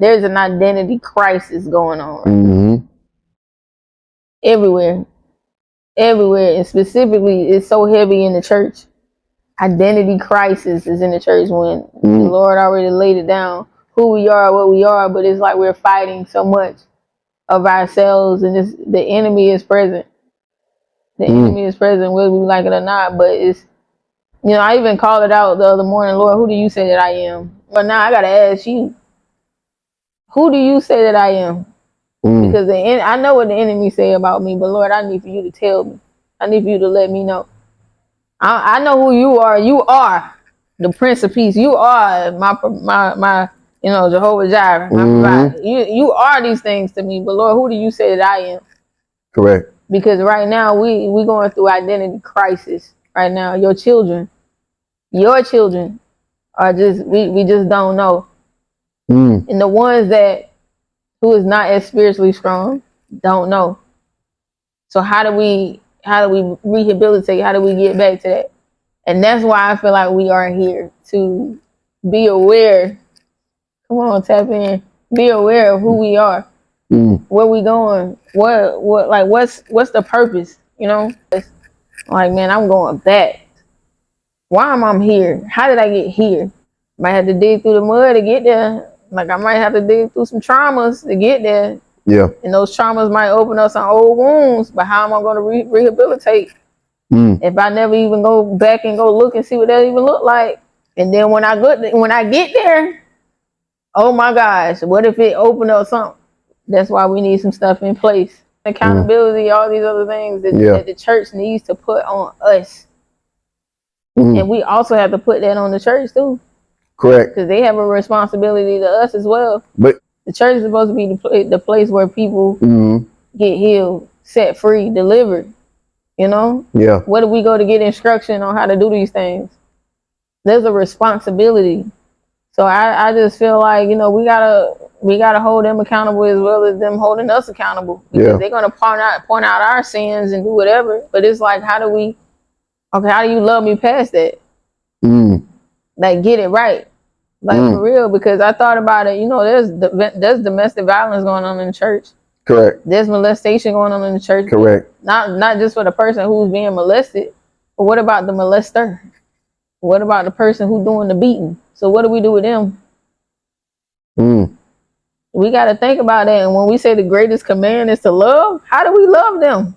there's an identity crisis going on right Mm-hmm. now. Everywhere. And specifically, it's so heavy in the church. Identity crisis is in the church when the Lord already laid it down, who we are, what we are, but it's like we're fighting so much of ourselves, and the enemy is present. The enemy is present, whether we like it or not. But it's, I even called it out the other morning, Lord, who do you say that I am? But now I gotta ask you, who do you say that I am? Because I know what the enemy say about me, but Lord, I need for you to tell me. I need for you to let me know. I know who you are. You are the Prince of Peace. You are my Jehovah Jireh, my provider. You are these things to me, but Lord, who do you say that I am? Correct. Because right now we going through identity crisis. Right now, your children are just we just don't know, and the ones who is not as spiritually strong don't know. So how do we rehabilitate? How do we get back to that? And that's why I feel like we are here to be aware. Come on, tap in. Be aware of who we are, where we going, what's the purpose? Like, man, I'm going back. Why am I here? How did I get here? Might have to dig through the mud to get there. Like, I might have to dig through some traumas to get there. Yeah. And those traumas might open up some old wounds, but how am I going to rehabilitate if I never even go back and go look and see what that even look like? And then when I get there, oh my gosh, what if it opened up something? That's why we need some stuff in place. Accountability, all these other things that the church needs to put on us. And we also have to put that on the church too. Correct. Because they have a responsibility to us as well. But the church is supposed to be the place where people get healed, set free, delivered. Yeah. Where do we go to get instruction on how to do these things? There's a responsibility. So I just feel like, we gotta hold them accountable as well as them holding us accountable. Because they're gonna point out our sins and do whatever. But it's like, how do you love me past that? Like, get it right. Like, for real, because I thought about it, there's domestic violence going on in the church. Correct. There's molestation going on in the church. Correct. Not just for the person who's being molested, but what about the molester? What about the person who's doing the beating? So what do we do with them? We got to think about that. And when we say the greatest command is to love, how do we love them?